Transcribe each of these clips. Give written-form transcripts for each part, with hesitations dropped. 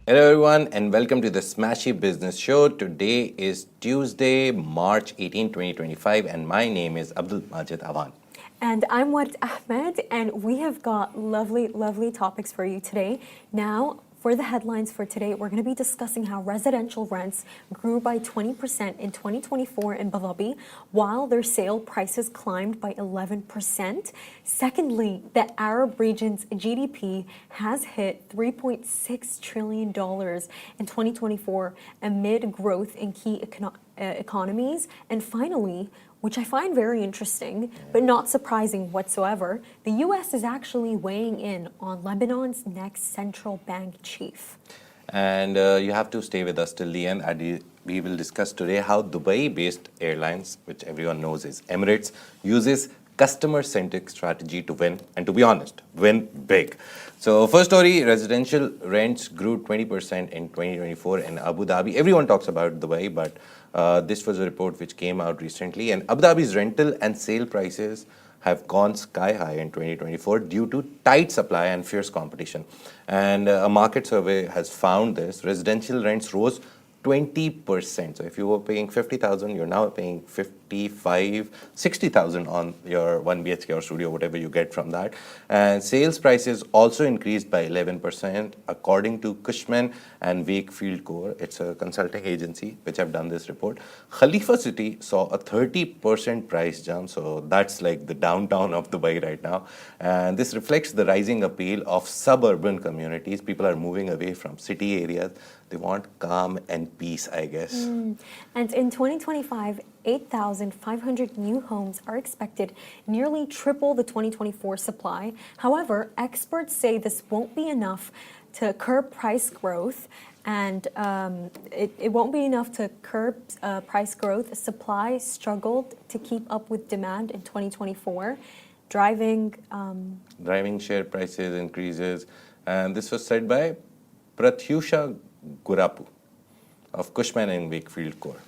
Hello everyone and welcome to the Smashy Business Show. Today is Tuesday, March 18, 2025 and my name is Abdul Majid Awan. And I'm Ward Ahmed and we have got lovely topics for you today. Now, for the headlines for today, we're going to be discussing how residential rents grew by 20% in 2024 in Abu Dhabi, while their sale prices climbed by 11%. Secondly, the Arab region's GDP has hit $3.6 trillion in 2024 amid growth in key economies. And finally, which I find very interesting, but not surprising whatsoever, the U.S. is actually weighing in on Lebanon's next central bank chief. And you have to stay with us till the end. We will discuss today how Dubai-based airlines, which everyone knows is Emirates, uses customer-centric strategy to win, and to be honest, win big. So first story, residential rents grew 20% in 2024 in Abu Dhabi. Everyone talks about Dubai, but this was a report which came out recently, and Abu Dhabi's rental and sale prices have gone sky high in 2024 due to tight supply and fierce competition. And a market survey has found this. Residential rents rose 20%. So if you were paying 50,000, you're now paying 55, 60,000 on your 1 BHK or studio, whatever you get from that. And sales prices also increased by 11%, according to Cushman and Wakefield Core. It's a consulting agency which have done this report. Khalifa City saw a 30% price jump. So that's like the downtown of Dubai right now. And this reflects the rising appeal of suburban communities. People are moving away from city areas. They want calm and peace, I guess. And in 2025, 8,500 new homes are expected, nearly triple the 2024 supply. However, experts say this won't be enough to curb price growth, and it won't be enough to curb price growth. Supply struggled to keep up with demand in 2024, driving share prices increases. And this was said by Pratyusha Gurapu of Cushman and Wakefield Core.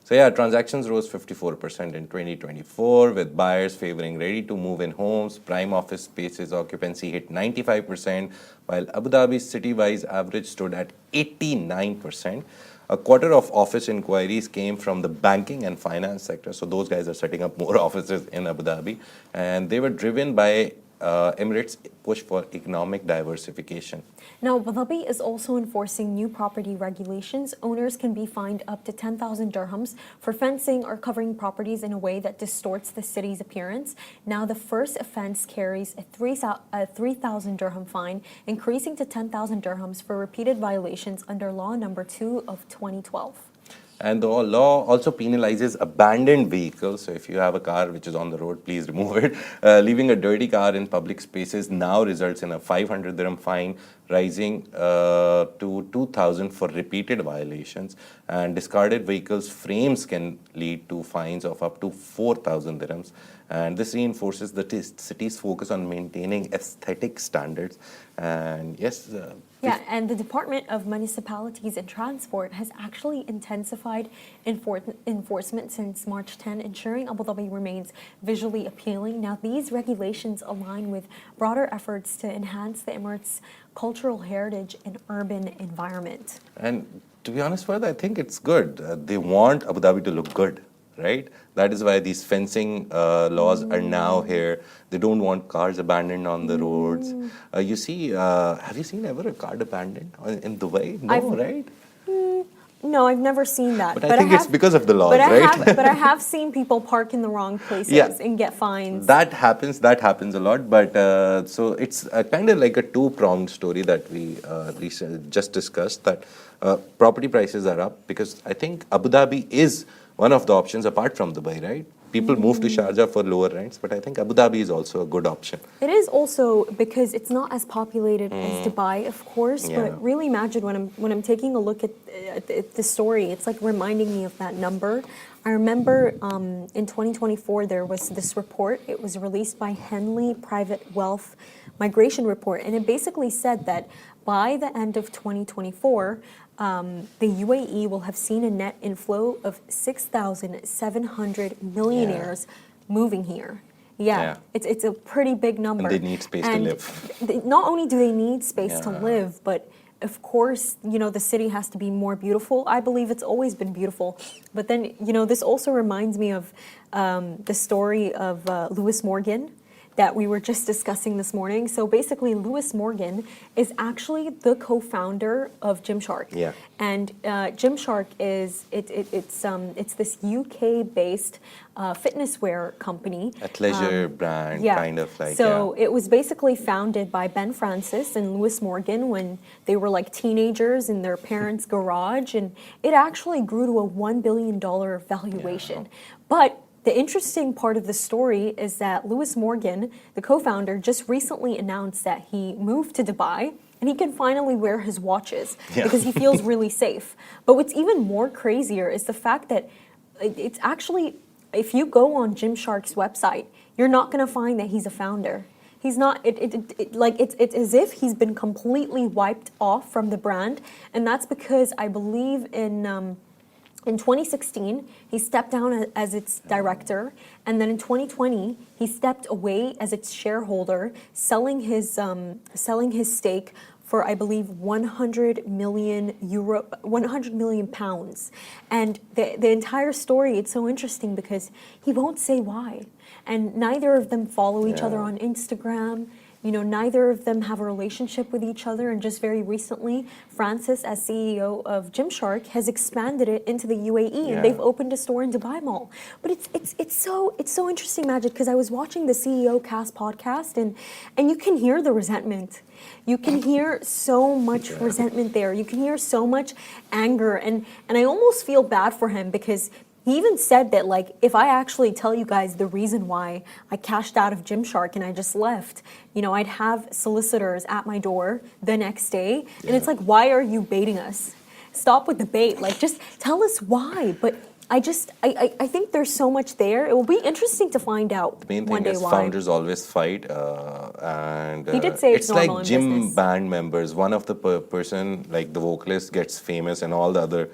So yeah, transactions rose 54% in 2024, with buyers favoring ready-to-move-in homes. Prime office spaces occupancy hit 95%, while Abu Dhabi's city-wise average stood at 89%. A quarter of office inquiries came from the banking and finance sector. So those guys are setting up more offices in Abu Dhabi, and they were driven by Emirates' push for economic diversification. Now, Abu Dhabi is also enforcing new property regulations. Owners can be fined up to 10,000 dirhams for fencing or covering properties in a way that distorts the city's appearance. Now, the first offense carries a 3,000 dirham fine, increasing to 10,000 dirhams for repeated violations under Law Number 2 of 2012. And the law also penalizes abandoned vehicles. So if you have a car which is on the road, please remove it. Leaving a dirty car in public spaces now results in a 500 dirham fine, rising to 2,000 for repeated violations. And discarded vehicles' frames can lead to fines of up to 4,000 dirhams. And this reinforces the city's focus on maintaining aesthetic standards. And yes, and the Department of Municipalities and Transport has actually intensified enforcement since March 10, ensuring Abu Dhabi remains visually appealing. Now, these regulations align with broader efforts to enhance the Emirates' cultural heritage and urban environment. And to be honest, I think it's good. They want Abu Dhabi to look good, right? That is why these fencing laws are now here. They don't want cars abandoned on the roads. You see, have you seen ever a car abandoned in Dubai? No, right? No, I've never seen that. But I think it's because of the laws, right? But I have seen people park in the wrong places and get fines. That happens a lot. But so it's kind of like a two-pronged story that we just discussed, that property prices are up because I think Abu Dhabi is one of the options apart from Dubai, right? People move to Sharjah for lower rents, but I think Abu Dhabi is also a good option. It is also because it's not as populated as Dubai, of course. Yeah. But really imagine when I'm taking a look at the story, it's like reminding me of that number. I remember in 2024 there was this report. It was released by Henley Private Wealth Migration Report, and it basically said that by the end of 2024, the UAE will have seen a net inflow of 6,700 millionaires moving here. It's a pretty big number. And they need space to live. Not only do they need space to live, but of course, the city has to be more beautiful. I believe it's always been beautiful. But then, this also reminds me of the story of Lewis Morgan that we were just discussing this morning. So basically, Lewis Morgan is actually the co-founder of Gymshark. Yeah. And Gymshark is it's this UK-based fitness wear company. Athleisure brand, Yeah. kind of like. So it was basically founded by Ben Francis and Lewis Morgan when they were like teenagers in their parents' garage, and it actually grew to a $1 billion valuation. But the interesting part of the story is that Lewis Morgan, the co-founder, just recently announced that he moved to Dubai and he can finally wear his watches because he feels really safe. But what's even more crazier is the fact that it's actually, if you go on Gymshark's website, you're not going to find that he's a founder. He's not. It's as if he's been completely wiped off from the brand, and that's because I believe in 2016, he stepped down as its director, and then in 2020, he stepped away as its shareholder, selling his stake for, I believe, 100 million pounds. And the entire story, it's so interesting because he won't say why, and neither of them follow each other on Instagram. Neither of them have a relationship with each other, and just very recently, Francis, as CEO of Gymshark, has expanded it into the UAE, and they've opened a store in Dubai Mall. But it's so interesting, Majid, because I was watching the CEO Cast podcast, and you can hear the resentment. You can hear so much resentment there. You can hear so much anger, and I almost feel bad for him because he even said that, like, if I actually tell you guys the reason why I cashed out of Gymshark and I just left, I'd have solicitors at my door the next day. And it's like, why are you baiting us? Stop with the bait. Like, just tell us why. But I think there's so much there. It will be interesting to find out The main one thing day is why. founders always fight, and He did say it's normal like in gym business. band members. One of the person, like the vocalist, gets famous, and all the other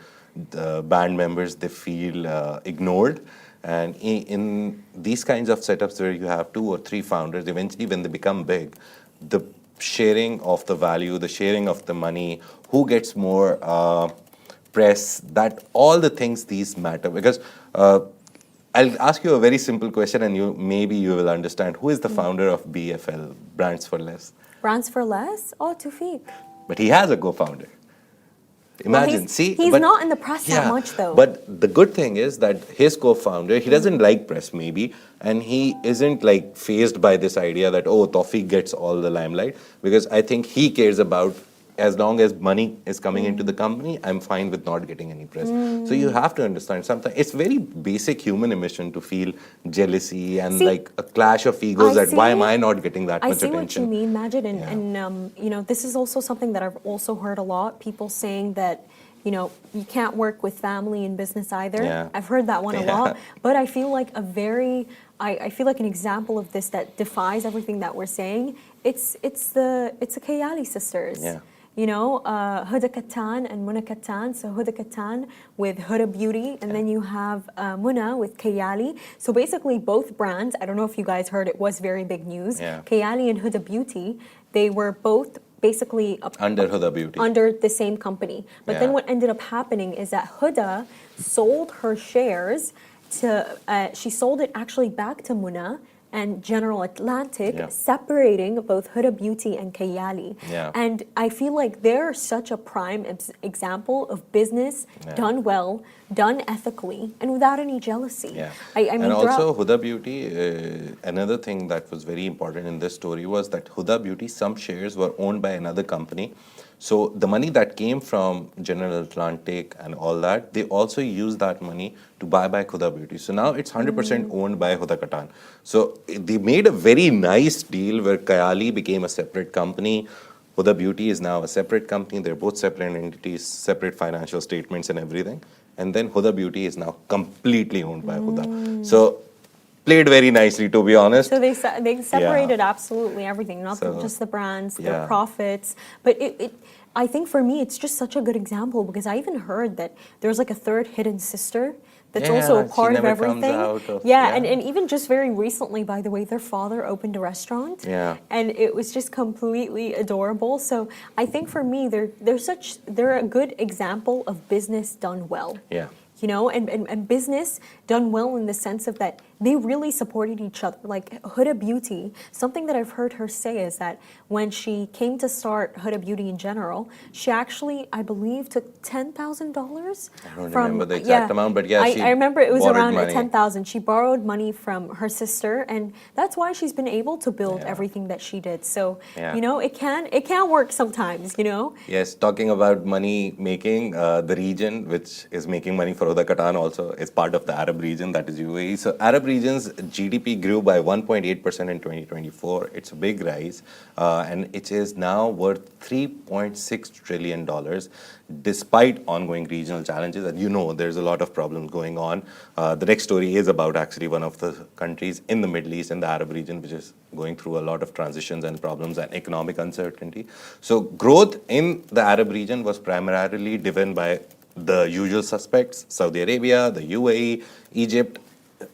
band members, they feel ignored. And in these kinds of setups where you have 2 or 3 founders, eventually when they become big, the sharing of the value, the sharing of the money, who gets more press, that all the things these matter. Because I'll ask you a very simple question, and maybe you will understand. Who is the founder of BFL, Brands for Less? Brands for Less? Oh, Tufik. But he has a co-founder. Imagine, he's not in the press that much, though. But the good thing is that his co-founder, he doesn't like press maybe, and he isn't like fazed by this idea that, oh, Tawfiq gets all the limelight, because I think he cares about, as long as money is coming into the company, I'm fine with not getting any press. So you have to understand, sometimes it's very basic human emotion to feel jealousy and like a clash of egos that why am I not getting that much attention? I see what you mean, Majid, and this is also something that I've also heard a lot, people saying that you can't work with family and business either. Yeah. I've heard that one a lot, but I feel like I feel like an example of this that defies everything that we're saying. It's the Kayali sisters. Yeah. Huda Kattan and Muna Kattan. So Huda Kattan with Huda Beauty, and then you have Muna with Kayali. So basically both brands, I don't know if you guys heard, it was very big news. Yeah. Kayali and Huda Beauty, they were both basically Under Huda Beauty. Under the same company. But then what ended up happening is that Huda sold her shares to, she sold it actually back to Muna and General Atlantic, separating both Huda Beauty and Kayali. And I feel like they're such a prime example of business done well, done ethically, and without any jealousy. I mean, and also Huda Beauty, another thing that was very important in this story was that Huda Beauty, some shares were owned by another company. So the money that came from General Atlantic and all that, they also used that money to buy back Huda Beauty. So now it's 100% owned by Huda Kattan. So they made a very nice deal where Kayali became a separate company. Huda Beauty is now a separate company. They're both separate entities, separate financial statements and everything. And then Huda Beauty is now completely owned by Huda. So played very nicely, to be honest. So they separated absolutely everything, not just the brands, their profits. But I think for me, it's just such a good example because I even heard that there's like a third hidden sister that's Yeah, also a she part of never comes everything. out of- Yeah, yeah. and even just very recently, by the way, their father opened a restaurant. Yeah. And it was just completely adorable. So I think for me, they're a good example of business done well. Yeah. You know, and business done well in the sense of that they really supported each other. Like Huda Beauty, something that I've heard her say is that when she came to start Huda Beauty in general, she actually, I believe, took $10,000 I don't from remember the exact amount, but yeah, she I remember it was borrowed around money. 10,000. She borrowed money from her sister, and that's why she's been able to build Yeah. everything that she did. So Yeah. you know, it can work sometimes. You know. Yes, talking about money making, the region which is making money for Uda Qatan also is part of the Arab region, that is UAE. So Arab region's GDP grew by 1.8% in 2024. It's a big rise, and it is now worth $3.6 trillion, despite ongoing regional challenges. And you know, there's a lot of problems going on. The next story is about actually one of the countries in the Middle East, in the Arab region, which is going through a lot of transitions and problems and economic uncertainty. So growth in the Arab region was primarily driven by the usual suspects: Saudi Arabia, the UAE, Egypt,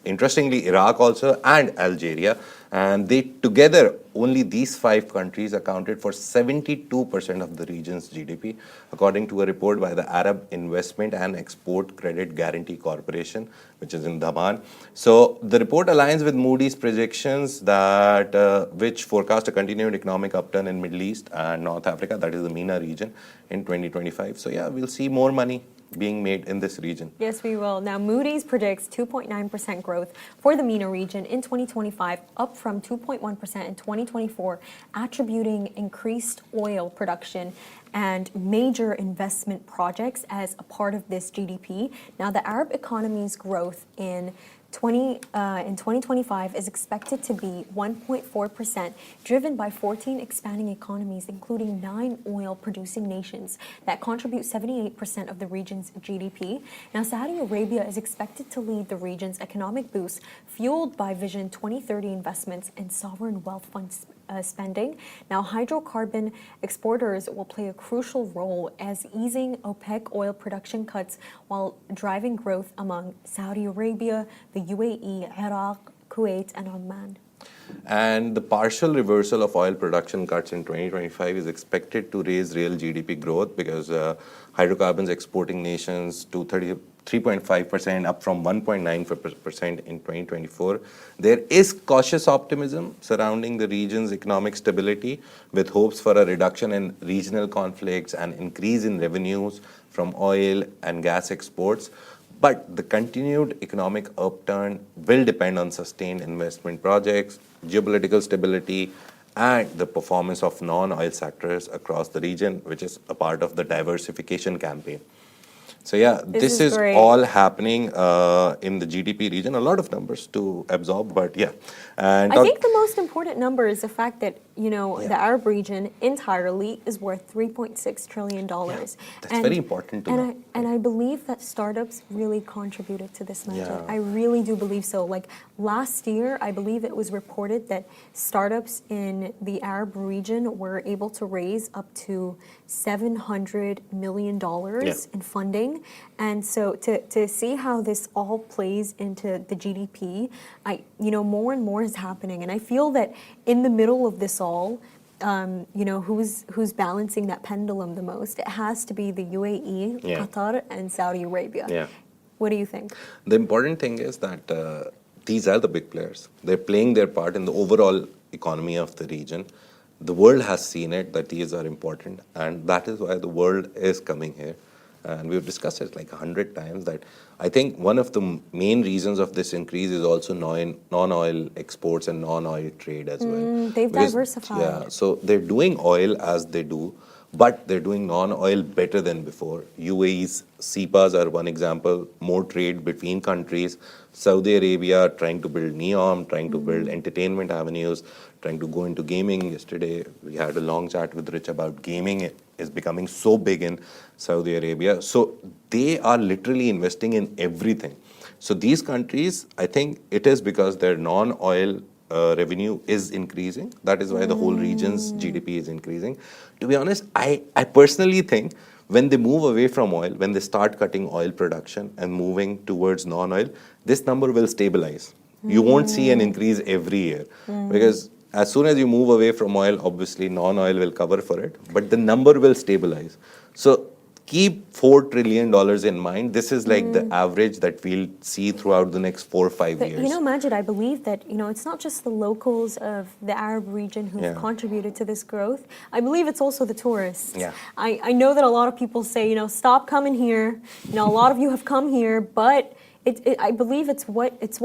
interestingly Iraq also, and Algeria. And they together, only these five countries accounted for 72% of the region's GDP, according to a report by the Arab Investment and Export Credit Guarantee Corporation, which is in Daman. So the report aligns with Moody's projections that which forecast a continued economic upturn in Middle East and North Africa, that is the MENA region, in 2025. So yeah, we'll see more money being made in this region. Yes, we will. Now, Moody's predicts 2.9% growth for the MENA region in 2025, up from 2.1% in 2024, attributing increased oil production and major investment projects as a part of this GDP. Now, the Arab economy's growth in 2025 is expected to be 1.4%, driven by 14 expanding economies, including 9 oil-producing nations that contribute 78% of the region's GDP. Now, Saudi Arabia is expected to lead the region's economic boost, fueled by Vision 2030 investments and sovereign wealth fund spending. Now, hydrocarbon exporters will play a crucial role as easing OPEC oil production cuts while driving growth among Saudi Arabia, the UAE, Iraq, Kuwait, and Oman. And the partial reversal of oil production cuts in 2025 is expected to raise real GDP growth because hydrocarbons exporting nations to 3.5%, up from 1.9% in 2024. There is cautious optimism surrounding the region's economic stability, with hopes for a reduction in regional conflicts and increase in revenues from oil and gas exports. But the continued economic upturn will depend on sustained investment projects, geopolitical stability, and the performance of non-oil sectors across the region, which is a part of the diversification campaign. So yeah, this is great. all happening in the GDP region. A lot of numbers to absorb, but yeah. And I think the most important number is the fact that, you know, Yeah. the Arab region entirely is worth $3.6 trillion. that's very important to know. And I believe that startups really contributed to this magic. Yeah. I really do believe so. Like last year, I believe it was reported that startups in the Arab region were able to raise up to $700 million in funding. And so to see how this all plays into the GDP, more and more is happening. And I feel that in the middle of this all, who's balancing that pendulum the most? It has to be the UAE, Qatar, and Saudi Arabia. Yeah. What do you think? The important thing is that these are the big players. They're playing their part in the overall economy of the region. The world has seen it, that these are important, and that is why the world is coming here. And we've discussed it like 100 times that I think one of the main reasons of this increase is also non-oil exports and non-oil trade as well. They've diversified. Yeah, so they're doing oil as they do, but they're doing non-oil better than before. UAE's CEPAs are one example, more trade between countries. Saudi Arabia trying to build NEOM, trying to build entertainment avenues, trying to go into gaming. Yesterday, we had a long chat with Rich about gaming. It is becoming so big in Saudi Arabia. So they are literally investing in everything. So these countries, I think it is because their non-oil revenue is increasing. That is why the whole region's GDP is increasing. To be honest, I personally think when they move away from oil, when they start cutting oil production and moving towards non-oil, this number will stabilize. You won't see an increase every year because as soon as you move away from oil, obviously non-oil will cover for it, but the number will stabilize. So keep $4 trillion in mind. This is like the average that we'll see throughout the next 4 or 5 But years. Majid, I believe that it's not just the locals of the Arab region who've contributed to this growth. I believe it's also the tourists. Yeah. I know that a lot of people say, stop coming here. A lot of you have come here, but I believe it's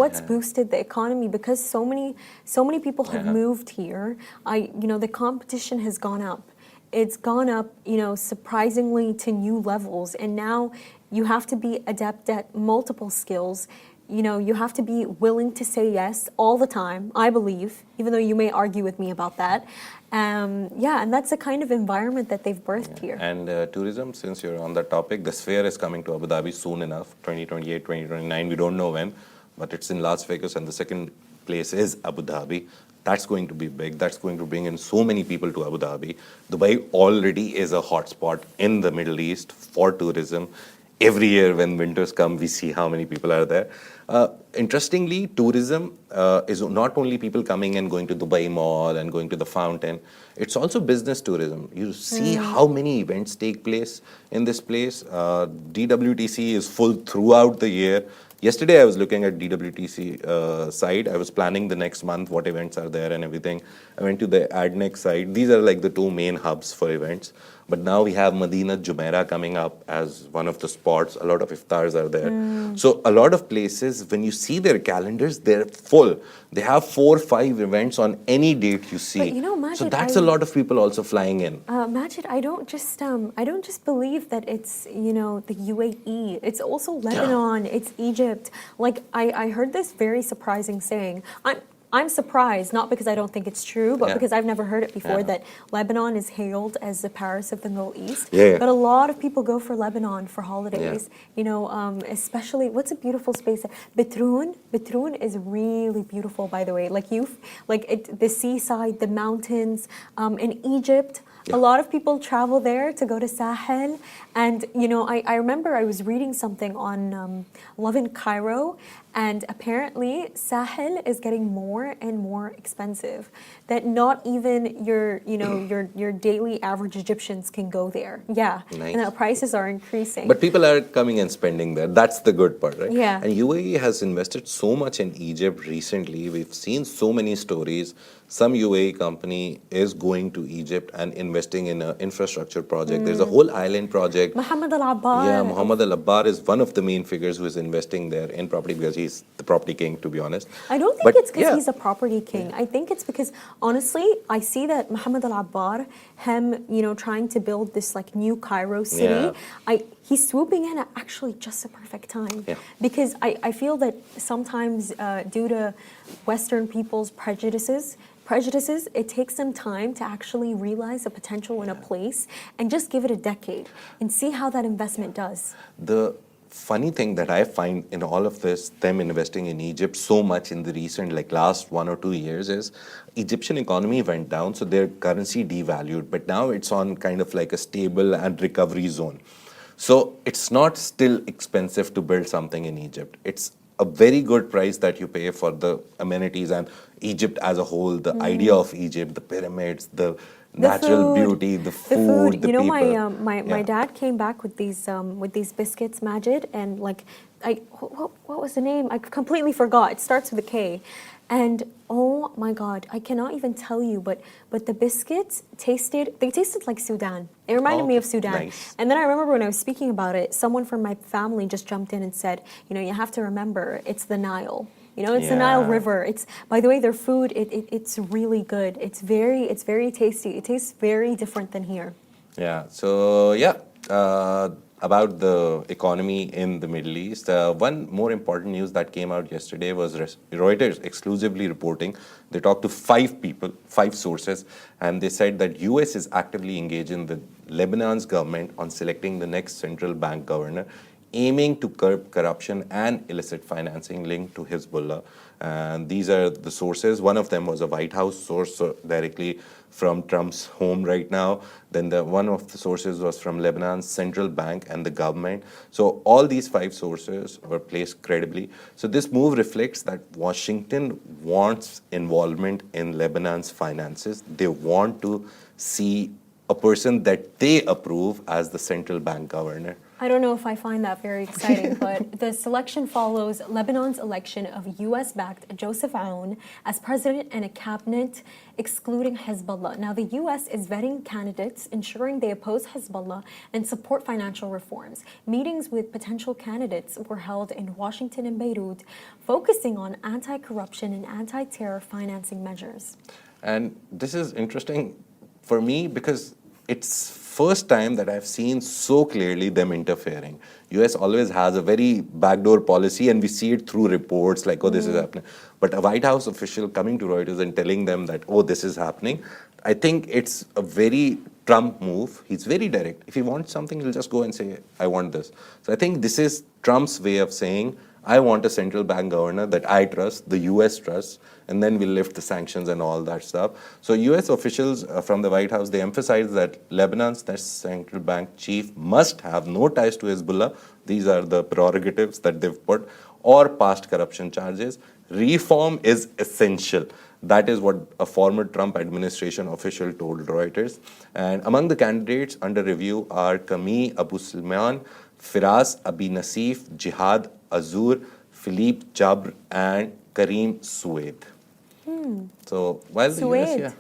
what's boosted the economy because so many people have moved here. The competition has gone up. It's gone up, surprisingly to new levels, and now you have to be adept at multiple skills. You have to be willing to say yes all the time, I believe, even though you may argue with me about that. And that's the kind of environment that they've birthed here. And tourism, since you're on that topic, the Sphere is coming to Abu Dhabi soon enough, 2028, 2029, we don't know when, but it's in Las Vegas, and the second place is Abu Dhabi. That's going to be big. That's going to bring in so many people to Abu Dhabi. Dubai already is a hotspot in the Middle East for tourism. Every year when winters come, we see how many people are there. Interestingly, tourism is not only people coming and going to Dubai Mall and going to the fountain, it's also business tourism. You see how many events take place in this place. DWTC is full throughout the year. Yesterday, I was looking at DWTC site. I was planning the next month, what events are there and everything. I went to the AdNext site. These are like the two main hubs for events. But now we have Madinat Jumeirah coming up as one of the spots. A lot of iftars are there. So a lot of places, when you see their calendars, they're full. They have 4 or 5 events on any date you see. But Majid, so that's a lot of people also flying in. Majid, I don't just believe that it's the UAE. It's also Lebanon. It's Egypt. Like I heard this very surprising saying. I'm surprised, not because I don't think it's true, but because I've never heard it before, that Lebanon is hailed as the Paris of the Middle East. But a lot of people go for Lebanon for holidays. Especially, what's a beautiful space? Betroun. Betroun is really beautiful, by the way. The seaside, the mountains. In Egypt, a lot of people travel there to go to Sahel. And, I remember I was reading something on Love in Cairo, and apparently Sahel is getting more and more expensive. That not even your daily average Egyptians can go there. Yeah, nice. And the prices are increasing. But people are coming and spending there. That's the good part, right? Yeah. And UAE has invested so much in Egypt recently. We've seen so many stories. Some UAE company is going to Egypt and investing in an infrastructure project. There's a whole island project. Mohammed Al-Abbar. Yeah, Mohammed Al-Abbar is one of the main figures who is investing there in property because he's the property king, to be honest. I don't think it's because he's a property king. I think it's because, honestly, I see that Mohammed Al-Abbar, trying to build this new Cairo city, he's swooping in at actually just the perfect time. Yeah. Because I feel that sometimes due to Western people's prejudices, it takes them time to actually realize the potential in a place and just give it a decade and see how that investment does. The funny thing that I find in all of this, them investing in Egypt so much in the recent, last 1 or 2 years, is Egyptian economy went down, so their currency devalued, but now it's on kind of like a stable and recovery zone. So it's not still expensive to build something in Egypt. It's a very good price that you pay for the amenities and Egypt as a whole, the idea of Egypt, the pyramids, the natural beauty, the food, the people. My dad came back with these biscuits, Majid, and what was the name? I completely forgot. It starts with a K. And oh my God, I cannot even tell you, but the biscuits tasted like Sudan. It reminded me of Sudan. Nice. And then I remember when I was speaking about it, someone from my family just jumped in and said, you have to remember, it's the Nile. It's the Nile River. It's, by the way, their food, it's really good. It's very tasty. It tastes very different than here. Yeah. So about the economy in the Middle East, one more important news that came out yesterday was Reuters exclusively reporting. They talked to 5 people, 5 sources, and they said that US is actively engaging with Lebanon's government on selecting the next central bank governor. aiming to curb corruption and illicit financing linked to Hezbollah. And these are the sources. One of them was a White House source, so directly from Trump's home right now. Then one of the sources was from Lebanon's central bank and the government. So all these 5 sources were placed credibly. So this move reflects that Washington wants involvement in Lebanon's finances. They want to see a person that they approve as the central bank governor. I don't know if I find that very exciting, but the selection follows Lebanon's election of U.S.-backed Joseph Aoun as president and a cabinet excluding Hezbollah. Now, the U.S. is vetting candidates, ensuring they oppose Hezbollah and support financial reforms. Meetings with potential candidates were held in Washington and Beirut, focusing on anti-corruption and anti-terror financing measures. And this is interesting for me because it's first time that I've seen so clearly them interfering. US always has a very backdoor policy and we see it through reports like, oh, this is happening. But a White House official coming to Reuters and telling them that, oh, this is happening, I think it's a very Trump move. He's very direct. If he wants something, he'll just go and say, I want this. So I think this is Trump's way of saying, I want a central bank governor that I trust, the US trusts, and then we'll lift the sanctions and all that stuff. So US officials from the White House, they emphasize that Lebanon's central bank chief must have no ties to Hezbollah. These are the prerogatives that they've put, or past corruption charges. Reform is essential. That is what a former Trump administration official told Reuters. And among the candidates under review are Kami Abu Sulman, Firas Abi Nasif, Jihad Azur, Philippe Jabr, and Karim Sued. So while the US,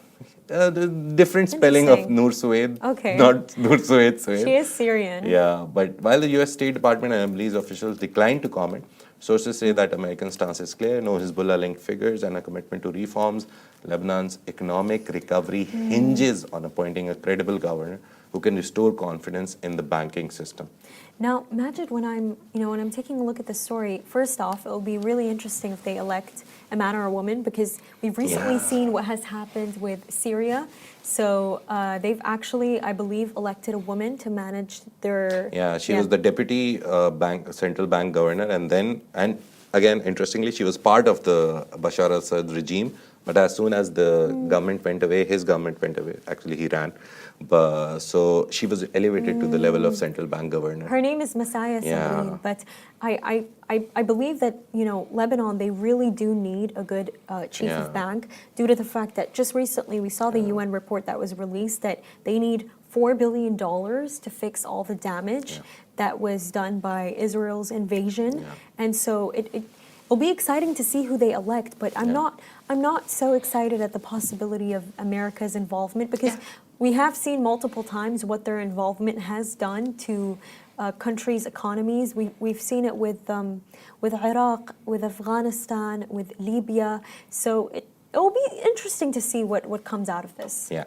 the different spelling of Noor Sued, not Noor Sued. She is Syrian. Yeah, but while the US State Department and Lebanese officials declined to comment, sources say that American stance is clear, no Hezbollah-linked figures, and a commitment to reforms. Lebanon's economic recovery hinges on appointing a credible governor who can restore confidence in the banking system. Now, Majid, when I'm taking a look at the story, first off, it will be really interesting if they elect a man or a woman, because we've recently seen what has happened with Syria. So they've actually, I believe, elected a woman to manage their... Yeah, she was the deputy central bank governor, and again, interestingly, she was part of the Bashar al-Assad regime. But as soon as the government went away, his government went away. Actually, he ran. So she was elevated to the level of central bank governor. Her name is Messiah Sabrin. But I believe that, Lebanon, they really do need a good chief of bank, due to the fact that just recently we saw the UN report that was released that they need $4 billion to fix all the damage that was done by Israel's invasion. And so it'll be exciting to see who they elect, but I'm not so excited at the possibility of America's involvement, because we have seen multiple times what their involvement has done to countries' economies. We've seen it with Iraq, with Afghanistan, with Libya. So it will be interesting to see what comes out of this. Yeah.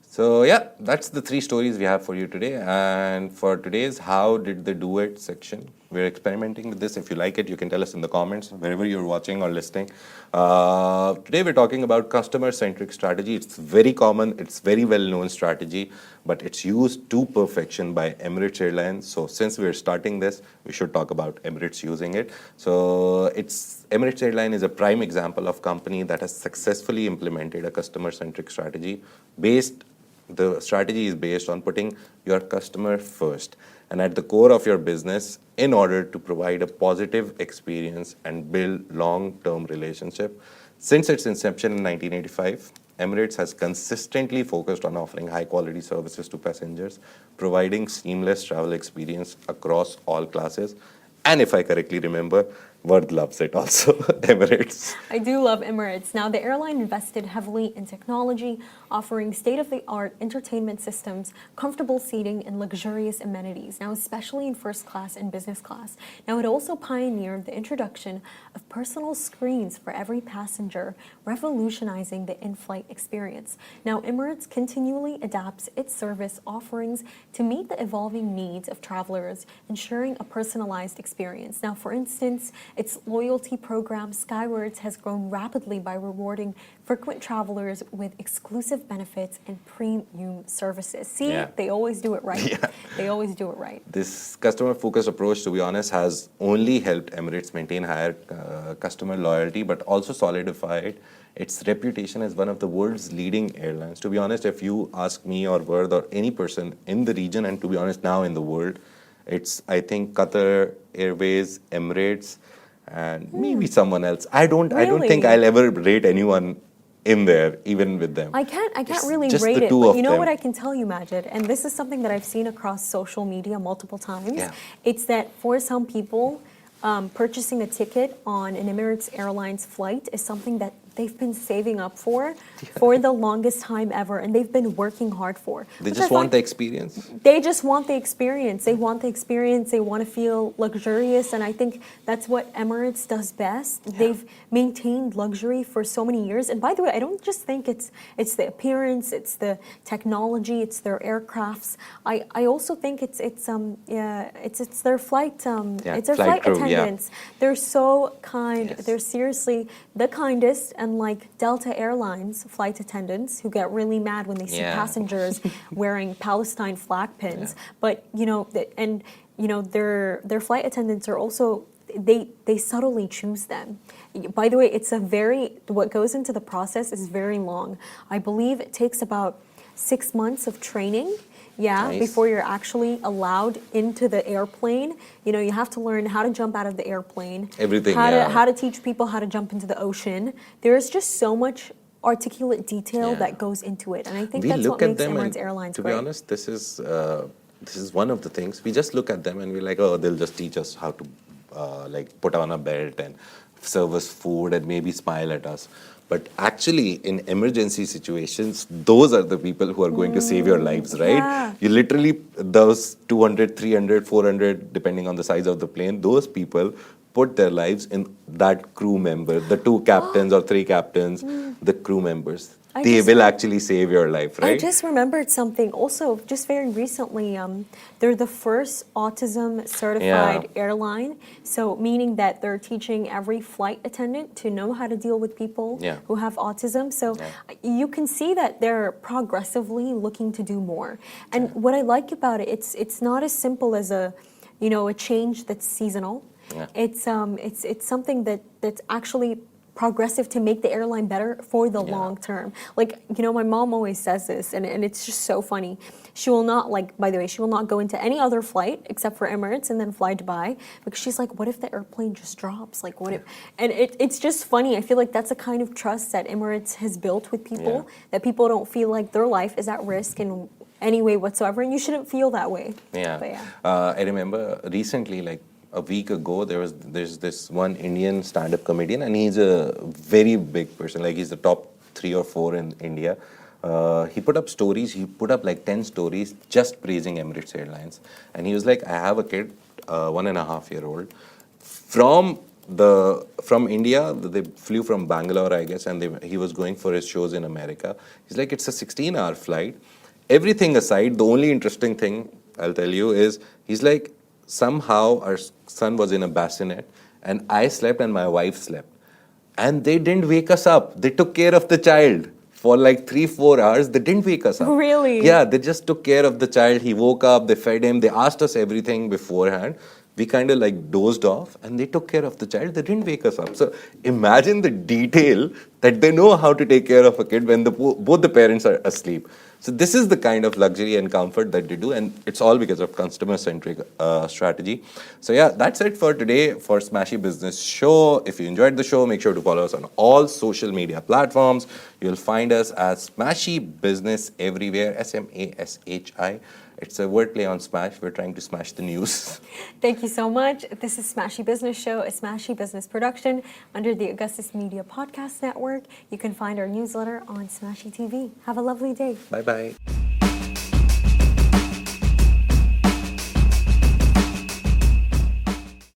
So that's the 3 stories we have for you today. And for today's How Did They Do It section, we're experimenting with this. If you like it, you can tell us in the comments, wherever you're watching or listening. Today we're talking about customer-centric strategy. It's very common, it's very well-known strategy, but it's used to perfection by Emirates Airlines. So since we're starting this, we should talk about Emirates using it. So Emirates Airline is a prime example of company that has successfully implemented a customer-centric strategy. The strategy is based on putting your customer first and at the core of your business in order to provide a positive experience and build long-term relationship. Since its inception in 1985, Emirates has consistently focused on offering high-quality services to passengers, providing seamless travel experience across all classes. And if I correctly remember, Vard loves it also, Emirates. I do love Emirates. Now, the airline invested heavily in technology, offering state-of-the-art entertainment systems, comfortable seating, and luxurious amenities, now especially in first class and business class. Now, it also pioneered the introduction of personal screens for every passenger, revolutionizing the in-flight experience. Now, Emirates continually adapts its service offerings to meet the evolving needs of travelers, ensuring a personalized experience. Now, for instance, Its loyalty program, Skywards, has grown rapidly by rewarding frequent travelers with exclusive benefits and premium services. See, Yeah. they always do it right. Yeah. They always do it right. This customer-focused approach, to be honest, has only helped Emirates maintain higher customer loyalty, but also solidified its reputation as one of the world's leading airlines. To be honest, if you ask me or Vard or any person in the region, and to be honest, now in the world, it's, I think, Qatar Airways, Emirates, and maybe someone else. I don't think Really? I'll ever rate anyone in there, even with them. I can't It's really just rate the it, two but of you know them. what I can tell you, Majid, and this is something that I've seen across social media multiple times. Yeah. It's that for some people, purchasing a ticket on an Emirates Airlines flight is something that they've been saving up for the longest time ever, and they've been working hard for. They which just I want find- the experience. They just want the experience. They want the experience. They want to feel luxurious. And I think that's what Emirates does best. They've maintained luxury for so many years. And by the way, I don't just think it's the appearance, it's the technology, it's their aircrafts. I also think it's their flight it's their flight flight crew, yeah. attendants. They're so kind. Yes. They're seriously the kindest. And like Delta Airlines flight attendants who get really mad when they see Yeah. passengers wearing Palestine flag pins. But their flight attendants are also they subtly choose them. By the way, what goes into the process is very long. I believe it takes about 6 months of training. Yeah, Nice. before you're actually allowed into the airplane. You have to learn how to jump out of the airplane. Everything, How yeah. to teach people how to jump into the ocean. There's just so much articulate detail Yeah. that goes into it, and I think We that's look what at makes them, Emirates and Airlines to great. be honest, this is one of the things. We just look at them and we're like, oh, they'll just teach us how to put on a belt and serve us food and maybe smile at us. But actually, in emergency situations, those are the people who are going to save your lives, right? Yeah. You literally, those 200, 300, 400, depending on the size of the plane, those people put their lives in that crew member, the 2 captains or 3 captains, the crew members. I They just- will actually save your life, right? I just remembered something also just very recently. They're the first autism certified Yeah. airline. So meaning that they're teaching every flight attendant to know how to deal with people Yeah. who have autism. So you can see that they're progressively looking to do more. And what I like about it, it's not as simple as a change that's seasonal. Yeah. It's something that's actually progressive to make the airline better for the long term. Like, my mom always says this, and it's just so funny. She will not, by the way, she will not go into any other flight except for Emirates and then fly Dubai, because she's like, what if the airplane just drops? Like, what if? And it's just funny. I feel like that's a kind of trust that Emirates has built with people, that people don't feel like their life is at risk in any way whatsoever, and you shouldn't feel that way. Yeah. But I remember recently, a week ago, there's this one Indian stand-up comedian, and he's a very big person. He's the top 3 or 4 in India. He put up stories. He put up 10 stories just praising Emirates Airlines. And he was like, I have a kid, 1.5-year-old, from India. They flew from Bangalore, I guess, and he was going for his shows in America. He's like, it's a 16-hour flight. Everything aside, the only interesting thing I'll tell you is, he's like, somehow our son was in a bassinet, and I slept and my wife slept. And they didn't wake us up. They took care of the child for 3-4 hours. They didn't wake us up. Really? Yeah, they just took care of the child. He woke up, they fed him, they asked us everything beforehand. We kind of dozed off, and they took care of the child. They didn't wake us up. So imagine the detail that they know how to take care of a kid when both the parents are asleep. So this is the kind of luxury and comfort that they do, and it's all because of customer-centric strategy. So yeah, that's it for today for Smashy Business Show. If you enjoyed the show, make sure to follow us on all social media platforms. You'll find us as Smashy Business everywhere, SMASHI. It's a wordplay on smash. We're trying to smash the news. Thank you so much. This is Smashy Business Show, a Smashy Business production under the Augustus Media Podcast Network. You can find our newsletter on Smashy TV. Have a lovely day. Bye-bye.